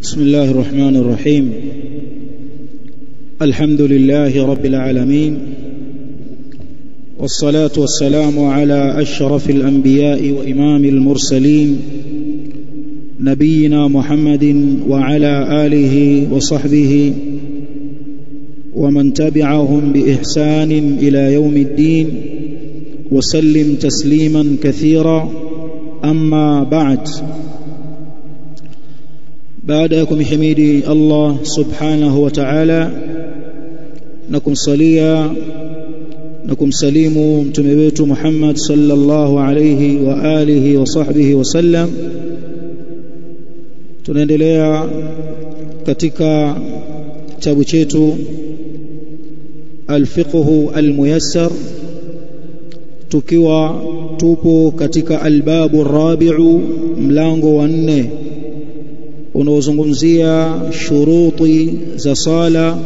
بسم الله الرحمن الرحيم. الحمد لله رب العالمين، والصلاة والسلام على أشرف الأنبياء وإمام المرسلين نبينا محمد وعلى آله وصحبه ومن تبعهم بإحسان إلى يوم الدين وسلم تسليما كثيرا. أما بعد، baada kumhimidi Allah subhanahu wa ta'ala na kumsalia na kumsalimu mtume wetu Muhammad sallallahu alayhi wa alihi wa sahbihi wasallam, tunaendelea katika kitabu chetu Al-Fiqh Al-Muyassar, tukiwa tupo katika albabu rabi'u, mlango wa 4 unaozungumzia shuruti za sala,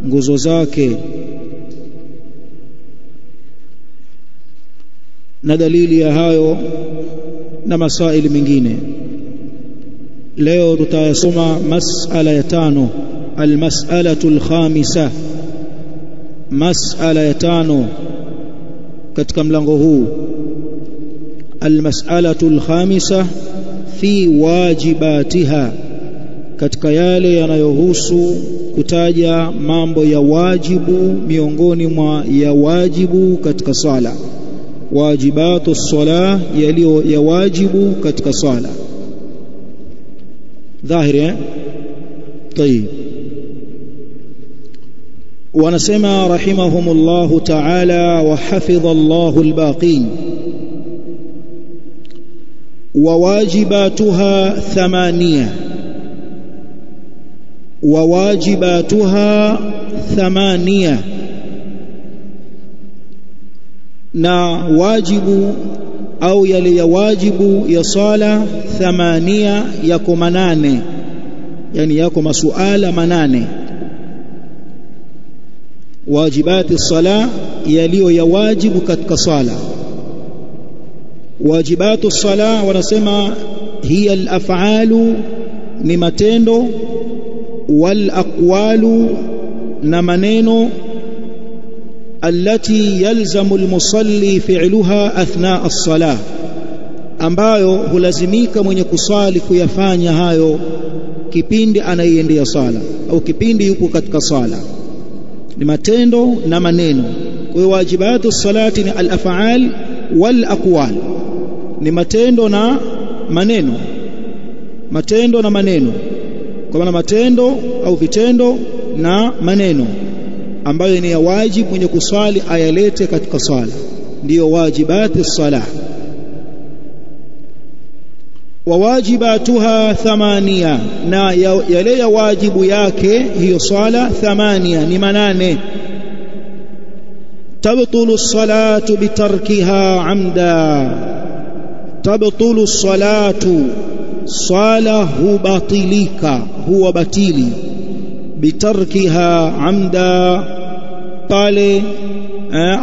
nguzo zake na dalili ya hayo na masaili mengine. Leo tutayasoma mas'ala ya 5, almas'alatu alkhamisa, mas'ala ya 5 katika mlango huu. Almas'alatu alkhamisa fi wajibatiha, katika yale yanayohusu kutaja mambo ya wajibu miongoni mwa ya wajibu katika sala. Wajibatu sala, yaliyo ya wajibu katika sala. Dhahiri طيب. wanasema rahimahumullahu ta'ala wa hafidhallahu albaqin. وواجباتها 8، وواجباتها 8، na wajibu au yale ya wajibu ya sala 8 yako 8, yani yako masuala 8. wajibati sala, yaliyo ya wajibu katika sala. wajibatu sala wanasema hiya al-af'alu, ni matendo, wal aqwalu, na maneno, allati yalzamu al-musalli fi'luha athna as-salah, ambayo hulazimika mwenye kusali kuyafanya hayo kipindi anaiendea sala au kipindi yupo katika sala. Ni matendo na maneno. Kwa hiyo wajibatu salati ni al-af'al wal aqwal, ni matendo na maneno, matendo na maneno, kwa maana matendo au vitendo na maneno ambayo ni ya wajibu mwenye kusali ayalete katika sala, ndiyo wajibati salah. wa wajibatuha 8, na yale ya wajibu yake hiyo sala 8 ni 8. تبطل الصلاة بتركها عمدا، تبطل الصلاة، صلاة باطلك، هو باطلي، بتركها عمدا، pale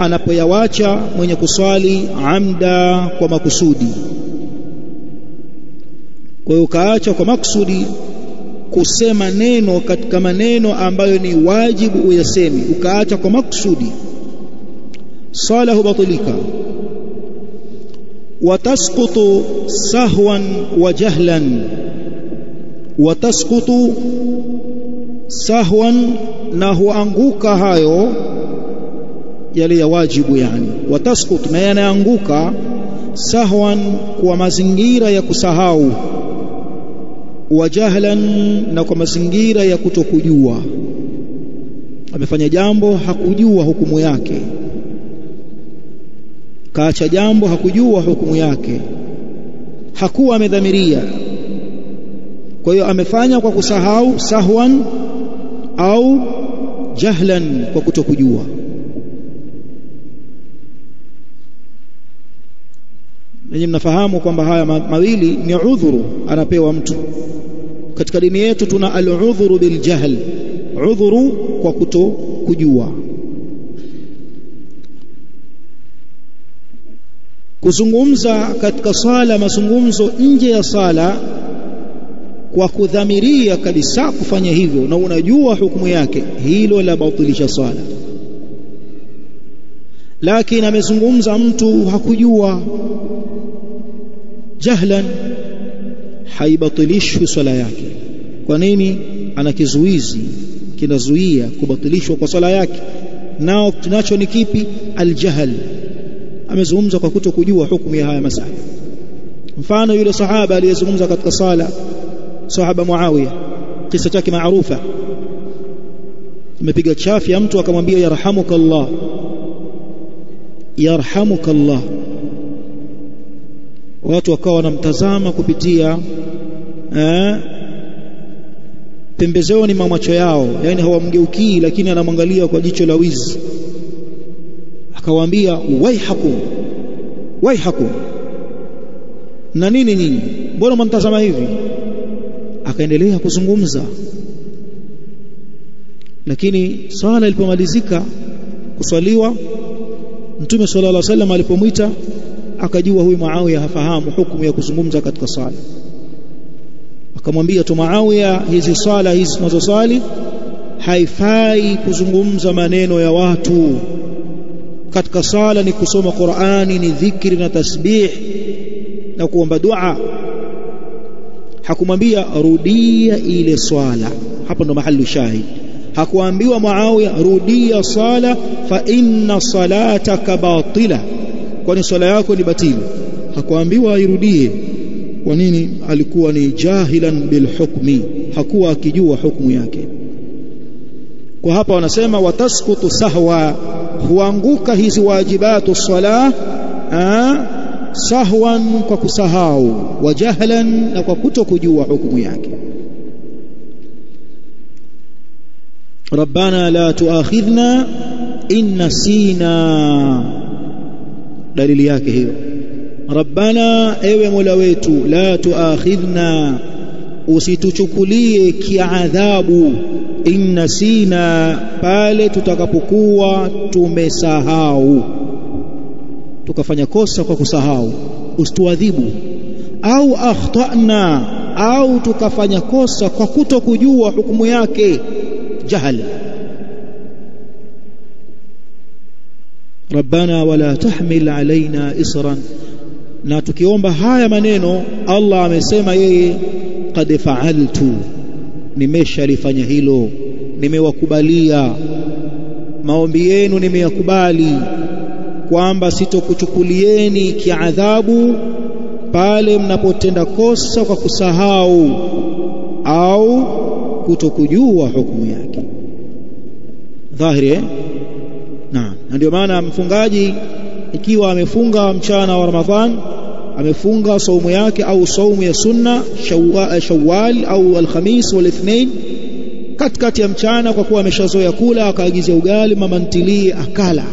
anapoyawacha mwenye kuswali amda, kwa makusudi. Kwa hiyo kaacha kwa makusudi kusema neno katika maneno ambayo ni wajibu uyasemi, ukaacha kwa makusudi, صلاة باطلك. وتسقط سهوا وجهلا، وتسقط سهوا، نهو anguka hayo yale ya wajibu, yani watasqut, na yanaanguka sahwan, kwa mazingira ya kusahau, wajahlan, na kwa mazingira ya kutokujua. Amefanya jambo hakujua hukumu yake, kaacha jambo hakujua hukumu yake, hakuwa amedhamiria, kwa hiyo amefanya kwa kusahau, sahwan au jahlan, kwa kutokujua. Ninyi mnafahamu kwamba haya mawili ni udhuru anapewa mtu. Katika dini yetu tuna al-udhuru bil jahl, udhuru kwa kutokujua. Kuzungumza katika sala mazungumzo nje ya sala kwa kudhamiria kabisa kufanya hivyo na unajua hukumu yake, hilo la batilisha swala. Lakini amezungumza mtu hakujua, jahlan, haibatilishwi swala yake. Kwa nini? Ana kizuizi kinazuia kubatilishwa kwa swala yake, nao tunacho ni kipi? Aljahl. Amezungumza kwa kutokujua hukumu ya haya masala. Mfano yule sahaba aliyezungumza katika sala, sahaba Muawiya, kisa chake maarufa. Imepiga chafi ya mtu akamwambia yarhamukallah, yarhamukallah. Watu wakawa wanamtazama kupitia pembezoni mwa macho yao, yani hawamgeukii, lakini anamwangalia kwa jicho la wizi. Akawaambia waihakum, waihakum, na nini nyinyi, mbona mnamtazama hivi? Akaendelea kuzungumza. Lakini swala ilipomalizika kuswaliwa, Mtume sallallahu alaihi wasallam alipomwita akajua huyu Muawiya hafahamu hukumu ya kuzungumza katika sala. Akamwambia tu Muawiya, hizi swala hizi tunazosali haifai kuzungumza maneno ya watu. Katika sala ni kusoma Qur'ani, ni dhikri na tasbih na kuomba dua. Hakumwambia rudia ile swala. Hapo ndo mahali shahid. Hakuambiwa Muawiya rudia sala fa inna salataka batila, kwani swala yako ni batili. Hakuambiwa irudie. Kwa nini? Alikuwa ni jahilan bil hukmi, hakuwa akijua hukumu yake. Kwa hapa wanasema watasqutu sahwa, huanguka hizi wajibatu salah sahwan, kwa kusahau, wa jahlan, na kwa kutokujua hukumu yake. Rabbana la tuakhidhna in nasina, dalili yake hiyo. Rabbana, ewe Mola wetu, la tuakhidhna, usituchukulie kiadhabu, in nasina, pale tutakapokuwa tumesahau, tukafanya kosa kwa kusahau, usituadhibu. Au akhtana, au tukafanya kosa kwa kutokujua hukumu yake, jahal. Rabbana wala tahmil alaina isran. Na tukiomba haya maneno, Allah amesema yeye qad fa'altu, nimeshalifanya hilo, nimewakubalia maombi yenu, nimeyakubali kwamba sitokuchukulieni kiadhabu pale mnapotenda kosa kwa kusahau au kutokujua hukumu yake. Dhahiri Naam. Na ndio maana mfungaji ikiwa amefunga mchana wa Ramadhan, amefunga saumu yake au saumu ya sunna Shawwal au Alhamis wal Ithnain, katikati ya mchana, kwa kuwa ameshazoea kula, akaagizia ugali mama ntilie akala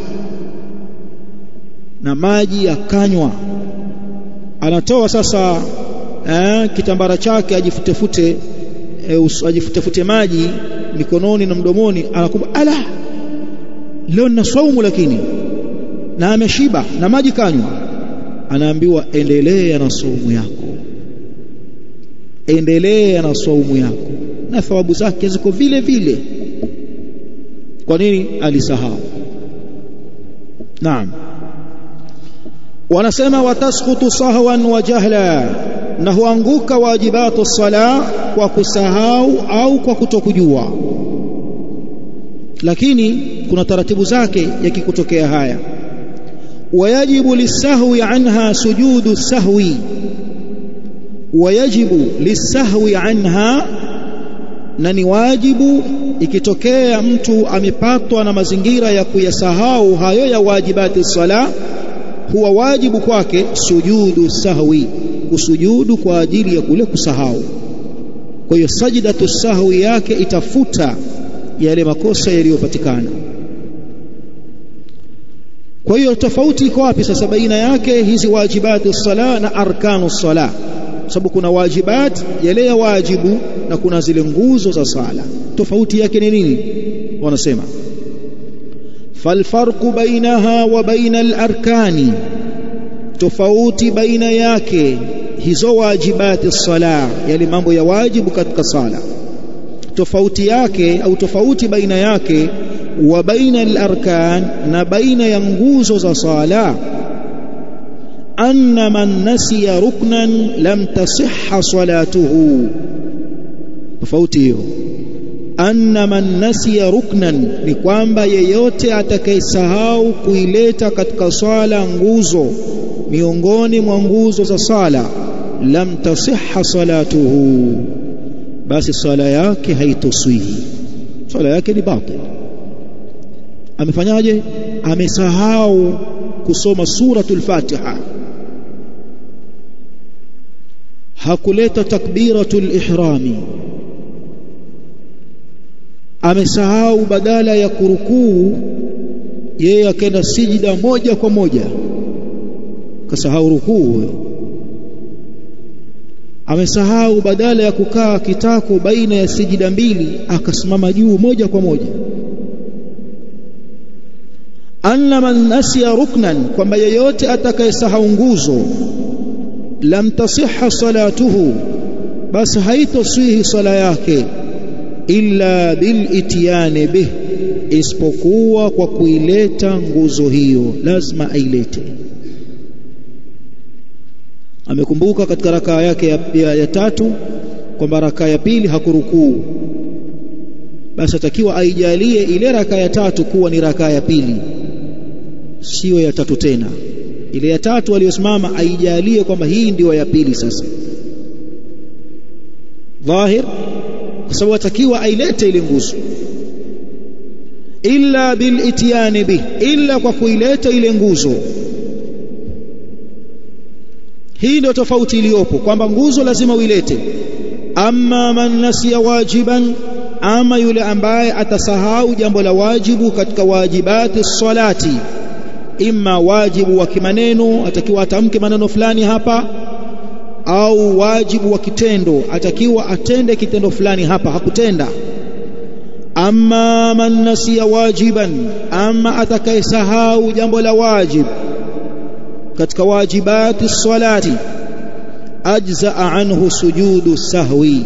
na maji akanywa, anatoa sasa kitambara chake ajifutefute maji mikononi na mdomoni, anakumbuka ala, leo na saumu, lakini na ameshiba na maji kanywa. Anaambiwa endelea na saumu yako, endelea na saumu yako, na thawabu zake ziko vile vile. Kwa nini? Alisahau. Naam. Wanasema watasqutu sahwan wa jahla, na huanguka wajibatu sala kwa kusahau au kwa kutokujua. Lakini kuna taratibu zake yakikutokea haya. Wayajibu lisahwi anha sujudu sahwi, wayajibu lisahwi anha, na ni wajibu ikitokea mtu amepatwa na mazingira ya kuyasahau hayo ya wajibati sala, huwa wajibu kwake sujudu sahwi, kusujudu kwa ajili ya kule kusahau. Kwa hiyo sajdatu sahwi yake itafuta yale makosa yaliyopatikana. Kwa hiyo tofauti iko wapi sasa baina yake hizi wajibati sala na arkanu sala? Sababu kuna wajibat yale ya wajibu na kuna zile nguzo za sala. Tofauti yake ni nini? Wanasema falfarqu bainaha wa baina al-arkani, tofauti baina yake hizo wajibati sala, yale mambo ya wajibu katika sala, tofauti yake au tofauti baina yake wa baina al-arkan, na baina ya nguzo za sala, anna man nasiya ruknan lam tasihha salatuhu. Tofauti hiyo, anna man nasiya ruknan ni kwamba yeyote atakayesahau kuileta katika swala nguzo miongoni mwa nguzo za sala, lam tasihha salatuhu, basi swala yake haitoswihi, swala yake ni batil. Amefanyaje? Amesahau kusoma suratul Fatiha, hakuleta takbiratul ihrami, amesahau badala ya kurukuu yeye akaenda sijida moja kwa moja, kasahau rukuu. Amesahau badala ya kukaa kitako baina ya sijida mbili akasimama juu moja kwa moja. Anna man nasiya ruknan, kwamba yeyote atakayesahau nguzo, lam tasihha salatuhu, basi haitoswihi sala yake, illa bil ityani bih, isipokuwa kwa kuileta nguzo hiyo, lazima ailete. Amekumbuka katika rakaa yake ya tatu kwamba rakaa ya pili hakurukuu, basi atakiwa aijalie ile rakaa ya tatu kuwa ni rakaa ya pili, sio ya tatu tena. Ile ya tatu aliyosimama aijalie kwamba hii ndio ya pili sasa, dhahir, kwa sababu atakiwa ailete ile nguzo. Illa bil ityani bih, illa kwa kuileta ile nguzo. Hii ndio tofauti iliyopo, kwamba nguzo lazima uilete. Amma man nasiya wajiban, ama yule ambaye atasahau jambo la wajibu katika wajibati salati, imma wajibu wa kimaneno, atakiwa atamke maneno fulani hapa, au wajibu wa kitendo, atakiwa atende kitendo fulani hapa, hakutenda. Amma man nasiya wajiban, ama atakayesahau jambo la wajib katika wajibati salati, ajzaa anhu sujudu sahwi,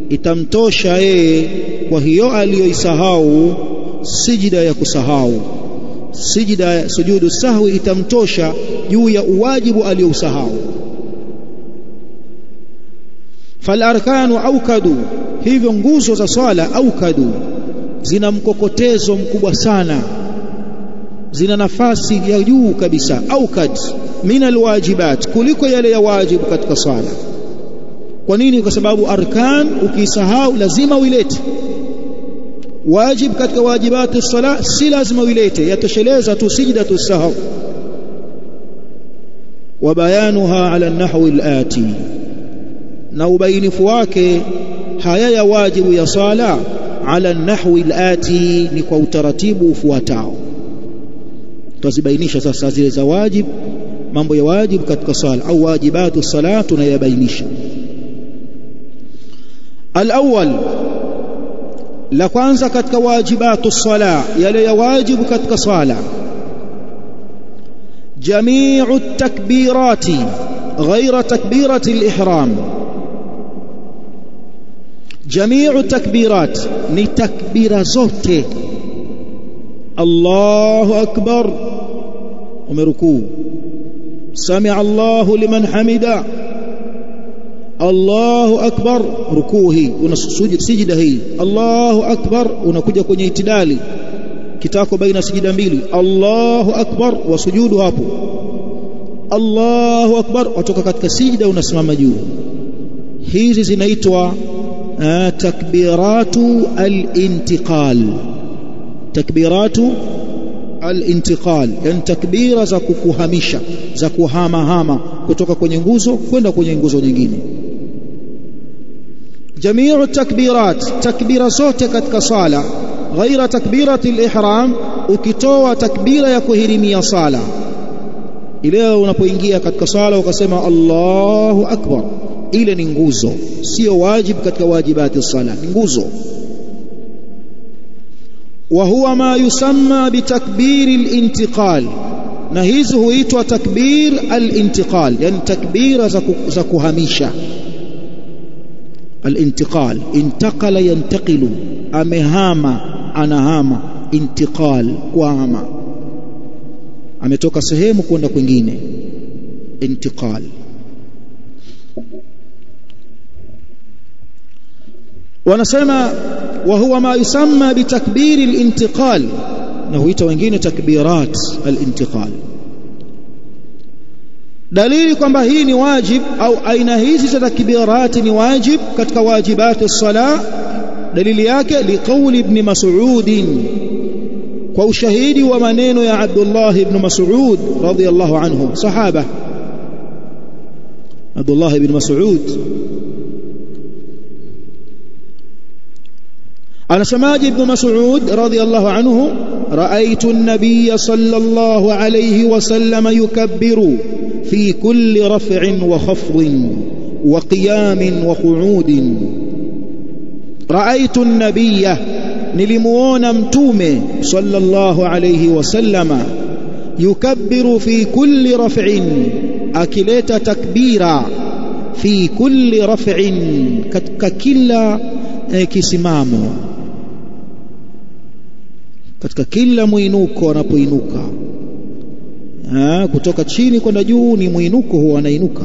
itamtosha yeye kwa hiyo aliyoisahau sijida ya kusahau. Sijida sujudu sahwi itamtosha juu ya uwajibu aliyousahau. Fal arkanu aukadu, hivyo nguzo za swala aukadu, zina mkokotezo mkubwa sana, zina nafasi ya juu kabisa, aukad min alwajibat, kuliko yale ya wajibu katika swala. Kwa nini? Kwa sababu arkan ukisahau lazima uilete. Wajib katika wajibati sala si lazima uilete, yatosheleza tu sijda sahau. Wa bayanuha ala nahwi alati, na ubainifu wake haya ya wajibu ya sala ala nahwi alati, ni kwa utaratibu ufuatao. Tutazibainisha sasa zile za wajib, mambo ya wajib katika sala au wajibatu sala tunayabainisha. Al-awwal, la kwanza katika wajibatu sala, yale ya wajibu katika sala, jami'u takbirati ghayra takbirati al-ihram. Jami'u takbirat ni takbira zote. Allahu akbar, umerukuu, sami'a Allahu liman hamida, Allahu akbar, rukuu hii, unasujud sijida hii, Allahu akbar, unakuja kwenye itidali kitako baina sijida mbili, Allahu akbar, wasujudu hapo, Allahu akbar, watoka katika sijida unasimama juu. Hizi zinaitwa takbiratu al-intiqal. Takbiratu al-intiqal, yani takbira za kukuhamisha, za kuhamahama kutoka kwenye nguzo kwenda kwenye nguzo nyingine. Jamiu takbirat, takbira zote katika sala, ghaira takbirati al-ihram, ukitoa takbira ya kuhirimia sala. Ile unapoingia katika sala ukasema Allahu akbar, ile ni nguzo, sio wajib katika wajibati sala, ni nguzo. Wa huwa ma yusamma bitakbiri al-intiqal, na hizi huitwa takbir al-intiqal, yani takbira za kuhamisha. Al-intiqal, intaqala yantaqilu, amehama, anahama. Intiqal, kuhama, ametoka sehemu kwenda kwingine. Intiqal. wanasema wa huwa ma yusamma bitakbir al-intiqal, na huita wengine takbirat al-intiqal. dalili kwamba hii ni wajib au aina hizi za takbirat ni wajib katika wajibati as-salah, dalili yake liqauli ibn Mas'ud, kwa ushahidi wa maneno ya Abdullah ibn Mas'ud radhiyallahu anhu, sahaba Abdullah ibn Mas'ud anasemaje ibn Mas'ud radhiyallahu anhu, ra'aytu an-nabiy sallallahu alayhi wa sallam yukabbiru fi kulli raf'in wa khafdin wa qiyamin wa qu'udin. ra'aytu an-nabiy, nilimuona mtume sallallahu alayhi wa sallama, yukabbiru fi kulli raf'in, akileta takbira, fi kulli raf'in, katika kila kisimamo, katika kila muinuko anapoinuka. Kutoka chini kwenda juu ni muinuko, huwa anainuka.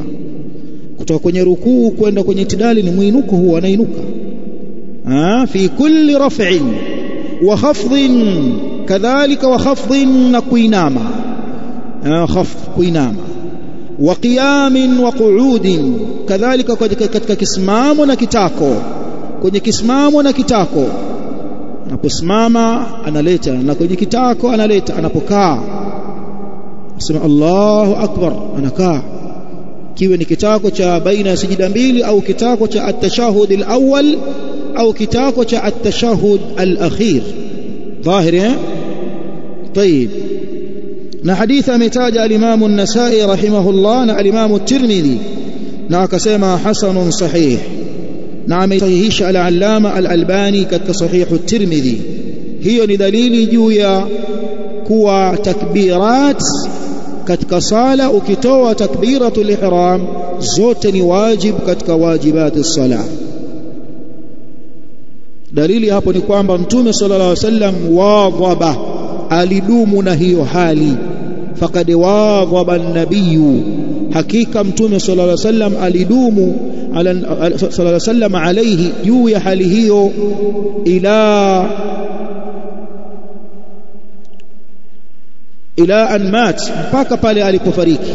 Kutoka kwenye rukuu kwenda kwenye itidali ni muinuko, huwa anainuka. fi kulli raf'in wa khafdin, kadhalika wa khafdin, na kuinama, khafd, kuinama. wa qiyamin wa qu'udin, kadhalika katika kisimamo na kitako, kwenye kisimamo na kitako, anaposimama analeta, na kwenye kitako analeta, anapokaa asema Allahu akbar, anakaa, kiwe ni kitako cha baina ya sijida mbili au kitako cha at-tashahhud al-awwal au kitako cha at-tashahhud al-akhir. dhahiri طيب. na hadithi ametaja al-Imam an-Nasa'i rahimahullah na al-Imam at-Tirmidhi, na akasema hasanun sahih, na amesahihisha al-Allama al-Albani katika sahih at-Tirmidhi. hiyo ni dalili juu ya kuwa takbirat katika sala, ukitoa takbiratul ihram zote ni wajib katika wajibati as-salah. dalili hapo ni kwamba mtume sallallahu alaihi wasallam wadhaba, alidumu na hiyo hali. faqad wadhaba an-nabiy, hakika mtume sallallahu alaihi wasallam alidumu sallallahu alaihi wasallam alayhi, juu ya hali hiyo, ila an mat, mpaka pale alipofariki.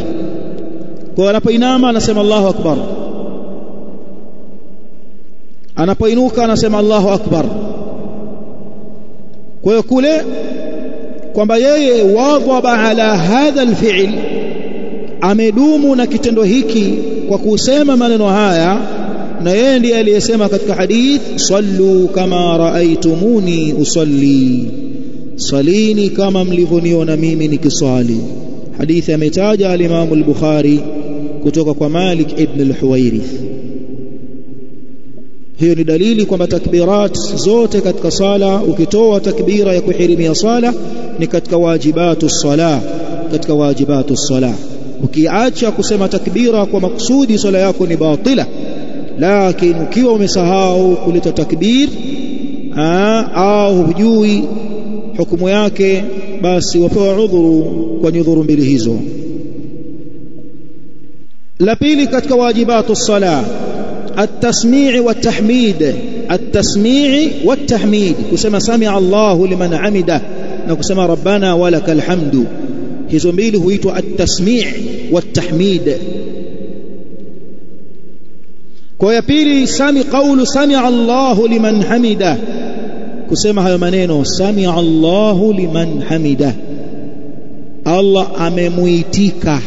kwa anapoinama anasema Allahu akbar, anapoinuka anasema Allahu akbar. kwa hiyo kule kwamba yeye wadhaba ala hadha alfi'l, amedumu na kitendo hiki kwa kusema maneno haya, na yeye ndiye aliyesema katika hadith, sallu kama raaitumuni usalli, salini kama mlivyoniona mimi nikiswali. hadithi ametaja al-Imam al-Bukhari kutoka kwa Malik ibn al-Huwairith. hiyo ni dalili kwamba takbirat zote katika sala, ukitoa takbira ya kuhirimia sala ni katika wajibatu sala, katika wajibatu sala. ukiacha kusema takbira kwa maksudi, sala yako ni batila. lakini ukiwa umesahau kuleta takbir au hujui hukumu yake, basi wapewa udhuru kwa nyudhuru mbili hizo. la pili katika wajibatu sala, التسميع والتحميد. التسميع والتحميد, kusema sami Allahu liman hamida na kusema rabbana walakal hamdu, hizo mbili huitwa at-tasmi' wat-tahmid. kwa ya pili qawlu sami Allahu liman hamida, kusema hayo maneno sami Allahu liman hamida, Allah amemuitika,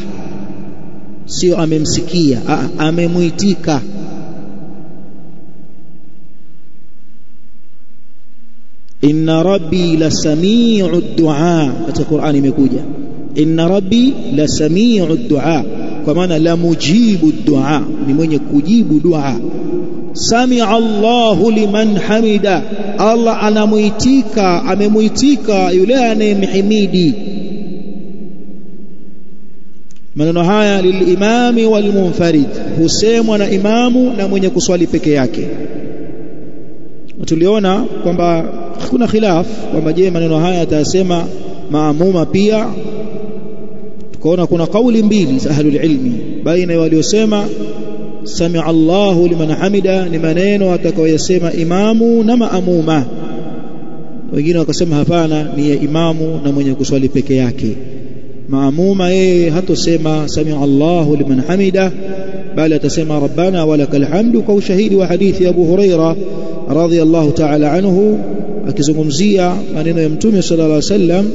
sio amemsikia, amemuitika. inna rabbi la sami'u ad-du'a, katika Qur'ani imekuja inna rabbi la sami'u ad-du'a, kwa maana la mujibu ad-du'a, ni mwenye kujibu dua. sami'a Allahu liman hamida, Allah anamuitika, amemuitika yule anayemhimidi. maneno haya lilimami walmunfarid husemwa na imamu na mwenye kuswali peke yake. Tuliona kwamba hakuna khilaf kwamba je maneno haya atasema maamuma pia. Tukaona kuna kauli mbili za ahlul ilmi baina waliosema sami'a Allahu liman hamida ni maneno atakayosema imamu na maamuma, wengine wakasema hapana ni ya imamu na mwenye kuswali peke yake. Maamuma yeye hatosema sami'a Allahu liman hamida bali atasema rabbana walakal hamdu, kwa ushahidi wa hadithi Abu Huraira radhiyallahu ta'ala anhu akizungumzia maneno ya Mtume sallallahu alaihi wasallam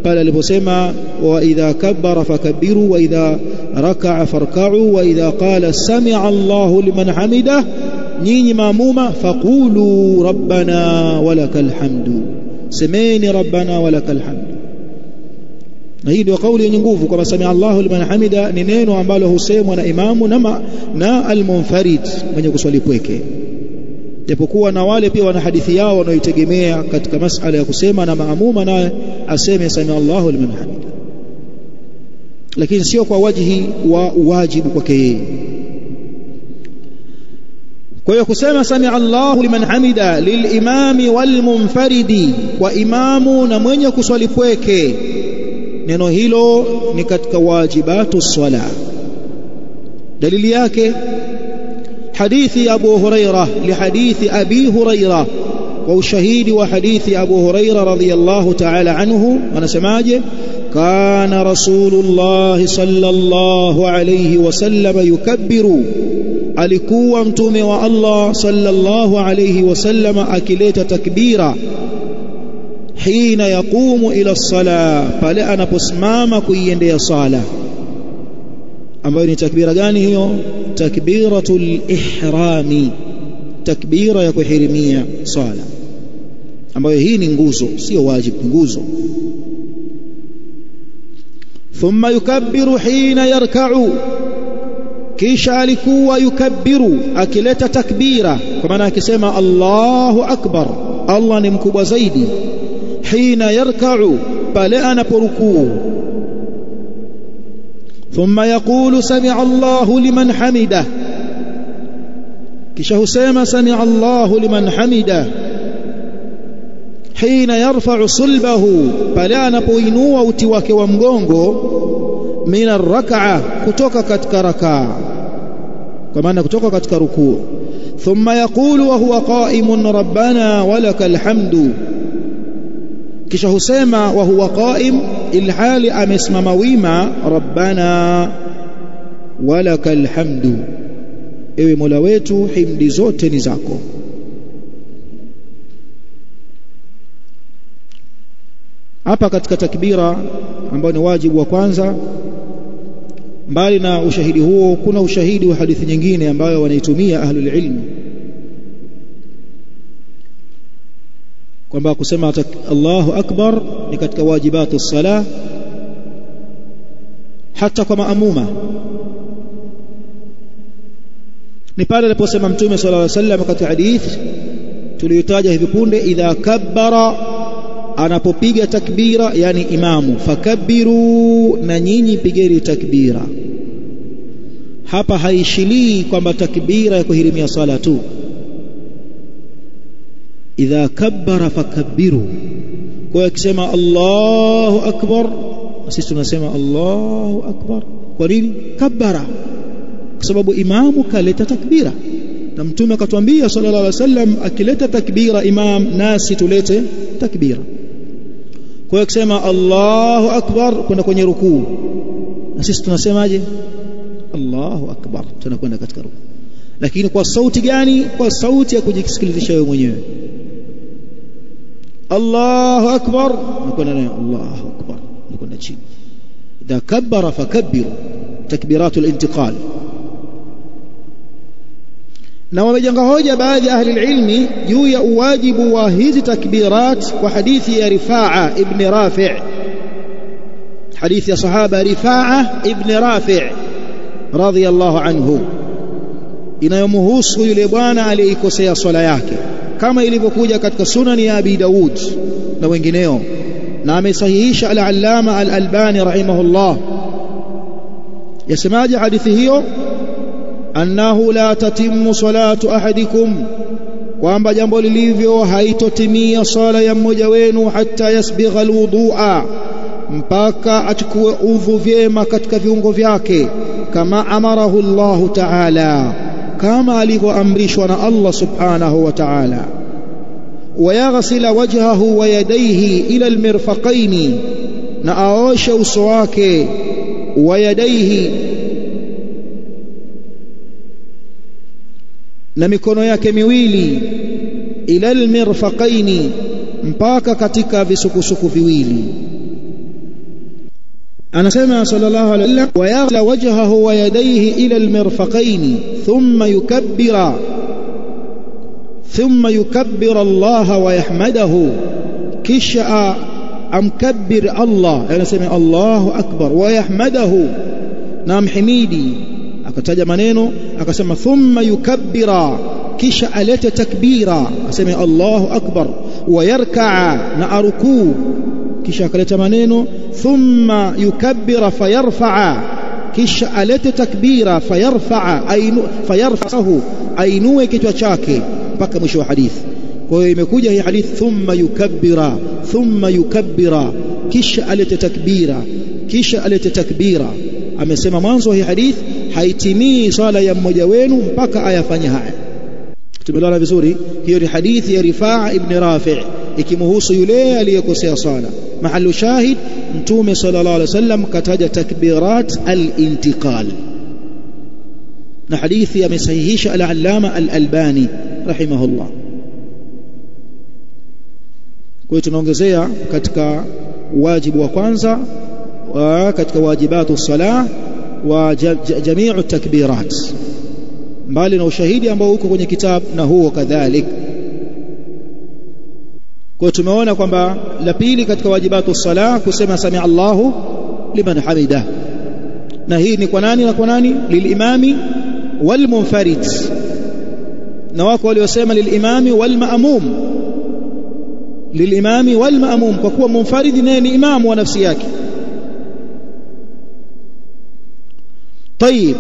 pale aliposema wa idha kabbara fakabbiru wa idha raka'a farka'u wa idha qala sami'a Allahu liman hamida nyinyi maamuma faqulu rabbana walakal hamdu, semeni rabbana walakal hamdu. Na hii ndio kauli yenye nguvu kwamba sami'a Allahu liman hamida ni neno ambalo husemwa na imamu na al-munfarid mwenye kuswali pweke, japokuwa na wale pia wana hadithi yao wanaoitegemea katika masala ya kusema na maamuma naye aseme sami'a Allahu liman hamida, lakini sio kwa wajihi wa wajibu kwake yeye. Kwa hiyo kusema sami'a Allahu liman hamida lilimami walmunfaridi, kwa imamu na mwenye kuswali pweke, neno hilo ni katika wajibatu swala. Dalili yake hadithi Abu Huraira lihadithi Abi Huraira, wa ushahidi wa hadithi Abu Huraira radhiyallahu ta'ala anhu anasemaje, kana Rasulullah sallallahu alayhi wasallam yukabbiru, alikuwa mtume wa Allah sallallahu alayhi wasallam akileta takbira hina yaqumu ila sala, pale anaposimama kuiendea sala, ambayo ni takbira gani hiyo? Takbiratul ihrami, takbira ya kuhirimia sala, ambayo hii ni nguzo, sio wajibu, nguzo. Thumma yukabbiru hina yarka'u, kisha alikuwa yukabbiru akileta takbira, kwa maana akisema Allahu akbar, Allah ni mkubwa zaidi, hina yarka'u, pale anaporukuu. Thumma yaqulu sami'a Allahu liman hamida, kisha husema sami'a Allahu liman hamida hina yarfa'u sulbahu, pale anapoinua uti wake wa mgongo, min ar-rak'a, kutoka katika rak'a, kwa maana kutoka katika rukuu. Thumma yaqulu wa huwa qa'imun rabbana walakal hamdu, kisha husema wa huwa qa'im, ilhali amesimama wima, rabbana walakal hamdu, ewe Mola wetu himdi zote ni zako. Hapa katika takbira ambayo ni wajibu wa kwanza, mbali na ushahidi huo kuna ushahidi wa hadithi nyingine ambayo wanaitumia ahlul ilm kwamba kusema Allahu akbar ni katika wajibatu salah hata kwa maamuma. Ni pale aliposema Mtume sallallahu alaihi wasallam katika hadith tuliyotaja hivi punde, idha kabbara, anapopiga takbira, yani imamu, fakabbiru, na nyinyi pigeni takbira. Hapa haishilii kwamba takbira ya kuhirimia sala tu, idha kabbara fakabbiru. Kwa hiyo akisema Allahu akbar, sisi tunasema Allahu akbar. Kwa nini? Kabbara, kwa sababu imamu kaleta takbira, na Mtume akatuambia sallallahu alaihi wasallam akileta takbira imam, nasi tulete takbira. Kwa hiyo akisema Allahu akbar kwenda kwenye rukuu, na sisi tunasemaje? Allahu akbar, tunakwenda katika rukuu. Lakini kwa sauti gani? Kwa sauti ya kujisikilizisha wewe mwenyewe. Allahu akbar, nakwenda nayo Allahu akbar, nakwenda chini. Idha kabbara fakabbiru, takbiratul intiqal. Na wamejenga hoja baadhi ya ahli ilmi juu ya uwajibu wa hizi takbirat kwa hadithi ya Rifaa ibn Rafi', hadithi ya sahaba Rifaa ibn Rafi' radhiyallahu anhu, inayomhusu yule bwana aliyeikosea swala yake, kama ilivyokuja katika sunani ya Abi Daud na wengineo, na amesahihisha al-Allama al-Albani rahimahullah yasemaje hadithi hiyo? Annahu la tatimmu salatu ahadikum, kwamba jambo lilivyo haitotimia sala ya mmoja wenu hatta yasbigha alwudu'a, mpaka achukue udhu vyema katika viungo vyake, kama amarahu Allah ta'ala, kama alivyoamrishwa na Allah subhanahu wa ta'ala. Wayaghsila wajhahu wa yadayhi ila almirfaqaini, na aoshe uso wake, wa yadayhi, na mikono yake miwili, ila almirfaqaini, mpaka katika visukusuku viwili. Anasema sallallahu alayhi wasallam, wayaghsila wajhahu wa yadayhi ila almirfaqaini thumma yukabbir Allah wa yahmadahu, kisha amkabbir Allah, anasema Allahu akbar, wa yahmadahu, na amhimidi. Akataja maneno akasema thumma yukabbira, kisha alete takbira, aseme Allahu akbar, wa yarka'a, na arukuu, kisha akaleta maneno thumma yukabbira fayarfa'a, kisha alete takbira fayarfa'ahu, ainue kichwa chake, mpaka mwisho wa hadithi. Kwa hiyo imekuja hii hadithi thumma yukabbira, kisha alete takbira. Amesema mwanzo hii hadithi haitimii sala ya mmoja wenu mpaka ayafanye haya. Tumeelewana vizuri? Hiyo ni hadithi ya Rifaa ibn Rafi' ikimhusu yule aliyekosea sala. Mahallu shahid, Mtume sallallahu alaihi wasallam kataja takbirat al-intiqal, na hadithi amesahihisha al-Allama al-Albani rahimahullah. Kwa hiyo tunaongezea katika wajibu wa kwanza katika wajibatu salah wa jami'u takbirat, mbali na ushahidi ambao uko kwenye kitabu na huo kadhalik. Kwa tumeona kwamba la pili katika wajibatu salah kusema sami Allahu liman hamida, na hii ni kwa nani na kwa nani? Lilimami wal munfarid, na wako waliosema lilimami wal maamum, lilimami wal maamum, kwa kuwa munfarid naye ni imamu wa nafsi yake. طيب,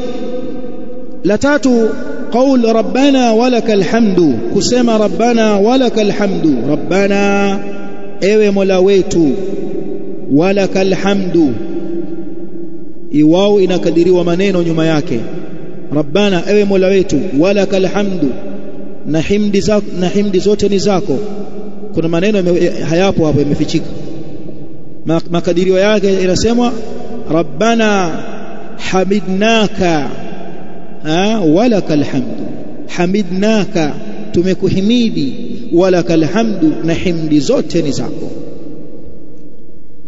la tatu qaul rabbana walakal hamdu, kusema rabbana walakal hamdu, rabbana ewe mola wetu, walakal hamdu, iwao inakadiriwa maneno nyuma yake, rabbana ewe mola wetu, walakal hamdu, na himdi zote ni zako. Kuna maneno hayapo hapo, yamefichika. Makadirio yake inasemwa rabbana hamidnaka walakal hamdu, hamidnaka, tumekuhimidi, walakal hamdu, na himdi zote ni zako.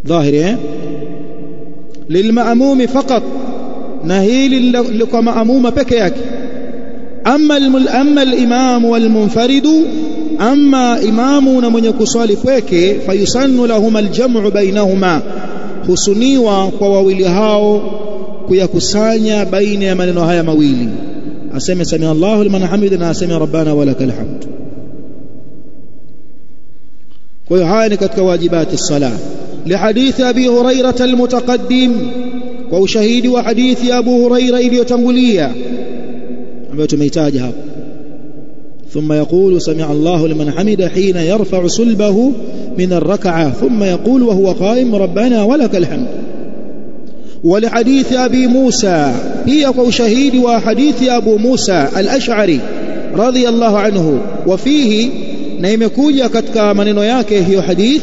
Dhahiri lilmaamumi faqat, na hili liko maamuma peke yake. Amma al-imam wal-munfaridu, amma imamu na mwenye kuswali pweke, fayusannu lahum al-jam'u bainahuma, husuniwa kwa wawili hao kuyakusanya baina ya maneno haya mawili, aseme sami Allahu liman hamida na aseme rabbana walakal hamd. Kwa hiyo haya ni katika wajibati salah. Lihadithi Abi Hurairah al-mutaqaddim, kwa ushahidi wa hadithi ya Abu Hurairah iliyotangulia ambayo tumeitaja hapo. Thumma yaqulu sami Allahu liman hamida hina yarfa'u sulbahu min ar-rak'ah, thumma yaqulu wa huwa qa'im rabbana walakal hamd. ولحديث أبي موسى، هي وشهيد وحديث أبو موسى الأشعري رضي الله عنه، وفيه نيمكوجا كتك منينو yake hiyo hadith,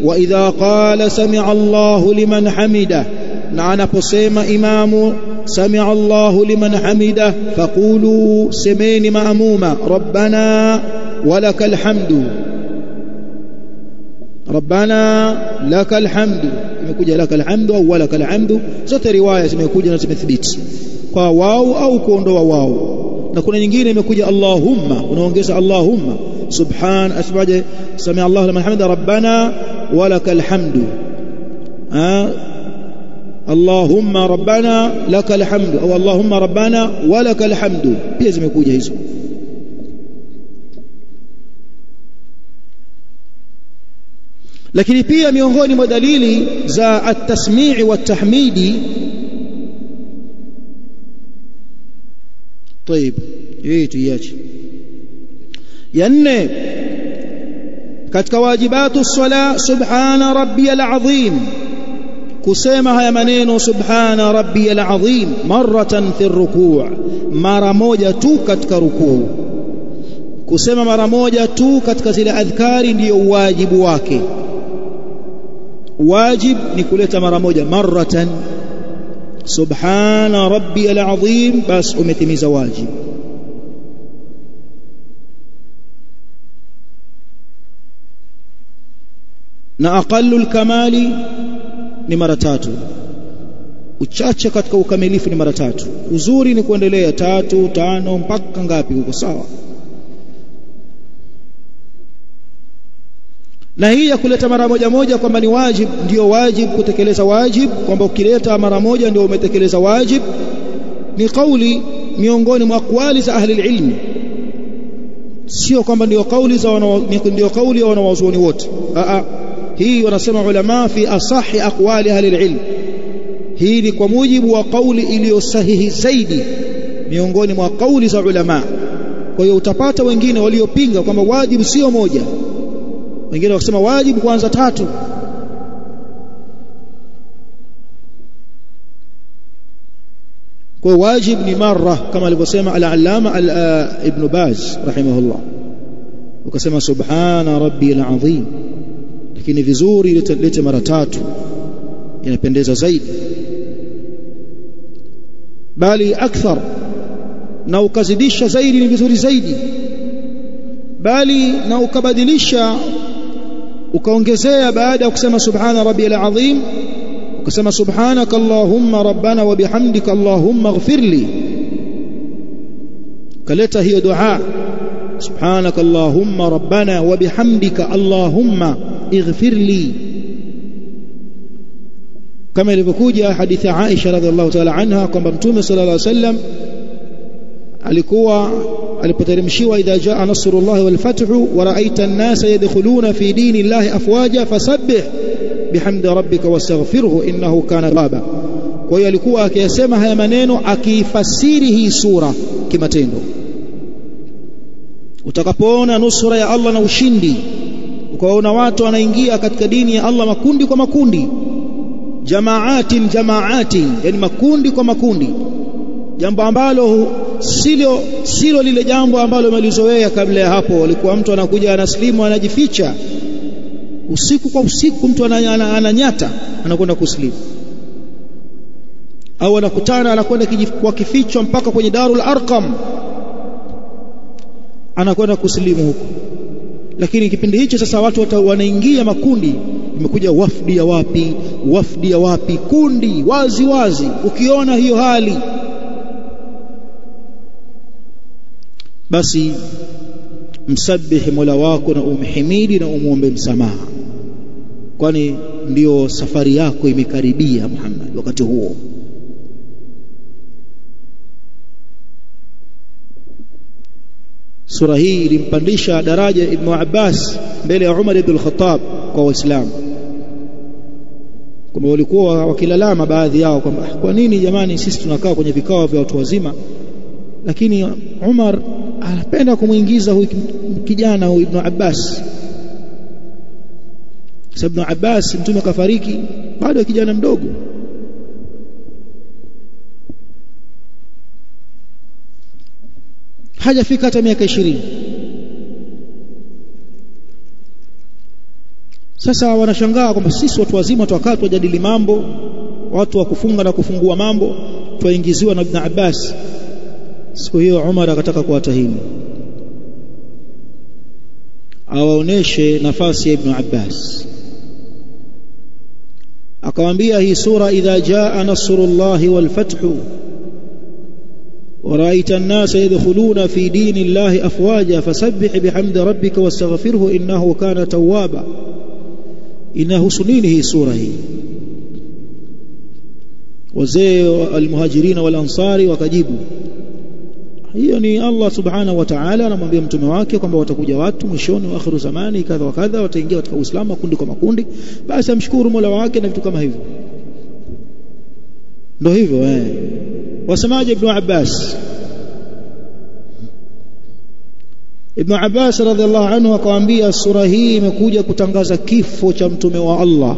وإذا قال سمع الله لمن حمده، na anaposema imamu سمع الله لمن حمده، فقولوا semeni maamuma ربنا ولك الحمد، ربنا لك الحمد، imekuja lakal hamdu au walakal hamdu, zote riwaya zimekuja na zimethibiti kwa wao au kuondoa wao. Na kuna nyingine imekuja Allahumma, unaongeza Allahumma, subhan asbaje sami Allahu liman hamida rabbana walakal hamdu, Allahumma rabbana lakal hamdu au Allahumma rabbana walakal hamdu, pia zimekuja hizo. Lakini pia miongoni mwa dalili za at-tasmi'i wa tahmidi طيب hii tuiache. Ya nne katika wajibatu sala subhana rabbiyal azim, kusema haya maneno subhana rabbiyal azim maratan fi rukuu, mara moja tu katika rukuu. Kusema mara moja tu katika zile adhkari ndiyo wajibu wake. Wajib ni kuleta mara moja, maratan subhana rabbiyal azim, bas umetimiza wajib. Na aqallul kamali ni mara tatu, uchache katika ukamilifu ni mara tatu. Uzuri ni kuendelea 3, 5 mpaka ngapi huko, sawa. Na hii ya kuleta mara moja moja kwamba ni wajib, ndio wajib kutekeleza wajib, kwamba ukileta mara moja ndio umetekeleza wajib, ni kauli miongoni mwa aqwali za ahli ilmi, sio kwamba ndio kauli ya wanawazuoni wote. Hii wanasema ulama fi asahi aqwali ahli ilm, hii ni kwa mujibu wa kauli iliyo sahihi zaidi miongoni mwa kauli za ulama. Kwa hiyo utapata wengine waliopinga kwamba wajibu sio moja, wengine wakisema wajibu kwanza 3. Kwa wajib ni mara kama alivyosema al-allama ibn Baz rahimahullah, ukasema subhana rabbiyal azim, lakini vizuri lete mara 3 inapendeza zaidi, bali akthar, na ukazidisha zaidi ni vizuri zaidi, bali na ukabadilisha ukaongezea baada ya kusema subhana rabbiyal azim ukasema subhanaka allahumma rabbana wa bihamdika allahumma ighfirli, kaleta hiyo dua subhanaka allahumma rabbana wa bihamdika allahumma ighfirli, kama ilivyokuja hadithi ya Aisha radhiallahu ta'ala anha kwamba Mtume sallallahu alaihi wasallam alikuwa alipoteremshiwa idha jaa nasrullahi wal fathu wa ra'aita an-nasa yadkhuluna fi dinillahi afwaja fasabbih bihamdi rabbika wastaghfirhu innahu kana tawwaba. Kwa hiyo alikuwa akiyasema haya maneno akifasiri hii sura kimatendo. Utakapoona nusura ya Allah na ushindi, ukaona watu wanaingia katika dini ya Allah makundi kwa makundi, jamaatin, yani makundi kwa makundi, jambo ambalo silo lile jambo ambalo malizoea kabla ya hapo. Walikuwa mtu anakuja anaslimu anajificha usiku kwa usiku, mtu ananyata anakwenda kuslimu, au anakutana anakwenda kwa kificho mpaka kwenye Darul Arqam anakwenda kuslimu huko. Lakini kipindi hicho sasa watu wanaingia makundi, imekuja wafdi ya wapi, kundi wazi wazi. Ukiona hiyo hali, basi msabihi Mola wako na umhimidi na umuombe msamaha, kwani ndio safari yako imekaribia Muhammad wakati huo. Sura hii ilimpandisha daraja Ibn Abbas mbele ya Umar ibn al-Khattab kwa Waislamu, kwamba walikuwa wakilalama baadhi yao kwamba kwa nini jamani sisi tunakaa kwenye vikao vya watu wazima, lakini Umar anapenda kumuingiza huyu kijana huyu Ibn Abbas. Sababu Ibn Abbas mtume kafariki bado kijana mdogo, hajafika hata miaka 20. Sasa wanashangaa kwamba sisi watu wazima tuwakaa tujadili mambo, watu wa kufunga na kufungua mambo tuingiziwa na Ibn Abbas. Siku hiyo Umar akataka kuwatahini, awaoneshe nafasi ya Ibn Abbas. Akamwambia hii sura idha jaa nasrullahi wal fathu wa ra'aita an-nasa yadkhuluna fi dinillahi afwaja fasabbih bihamdi rabbika wastaghfirhu innahu kana tawwaba. Inahusu nini hii sura hii? Wazee al-muhajirin wal ansari wakajibu, hiyo ni Allah subhanahu wa ta'ala anamwambia mtume wake kwamba watakuja watu mwishoni wa akhiru zamani kadha wa kadha, wataingia katika Uislamu makundi kwa makundi, basi amshukuru Mola wake na vitu kama hivyo. Ndio hivyo wasemaje Ibn Abbas? Ibn Abbas radhiallahu anhu akamwambia sura hii imekuja kutangaza kifo cha mtume wa Allah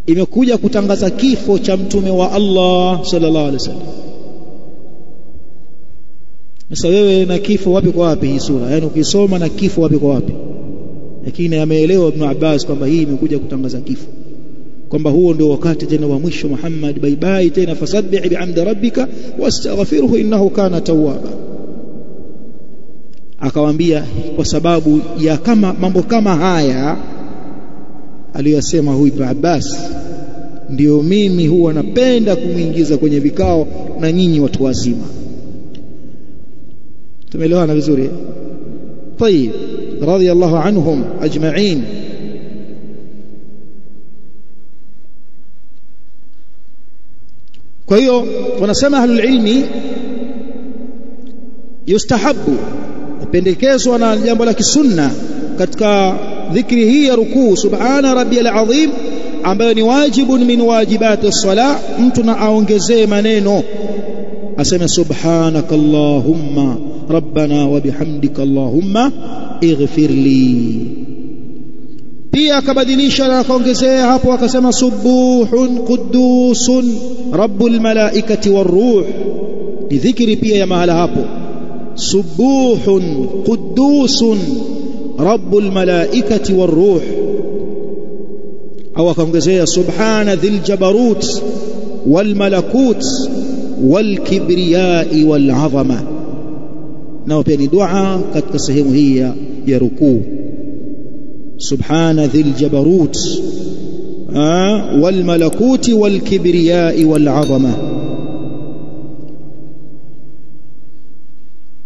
imekuja kutangaza kifo cha mtume wa Allah sallallahu alaihi wasallam. Sasa wewe na kifo wapi kwa wapi hii sura? Yaani ukisoma na kifo wapi kwa wapi? Lakini ameelewa Ibn Abbas kwamba hii imekuja kutangaza kifo, kwamba huo ndio wakati tena wa mwisho. Muhammad bye bye tena, fasabbih bihamdi rabbika wastaghfirhu innahu kana tawwaba. Akawaambia kwa sababu ya kama mambo kama haya aliyosema huyu Ibn Abbas, ndio mimi huwa napenda kumuingiza kwenye vikao na nyinyi watu wazima. tumeelewana vizuri? طيب رضي الله عنهم أجمعين. kwa hiyo wanasema ahlul ilmi yustahabu, pendekezwa na jambo la kisunna katika dhikri hii ya rukuu subhana rabbiyal azim, ambayo ni wajibun min wajibati as-salah. mtu na aongezee maneno, aseme subhanakallahumma rabbana wa bihamdika allahumma ighfir li. pia akabadilisha na akaongezea hapo akasema subuhun qudusun rabbul malaikati waruh. ni dhikri pia ya mahala hapo, subuhun qudusun rabbul malaikati waruh. au akaongezea subhana dhil jabarut wal malakut wal kibriyai wal azama. nao pia ni dua katika sehemu hii ya rukuu, subhana dhil jabarut wal malakuti wal kibriyai wal azama.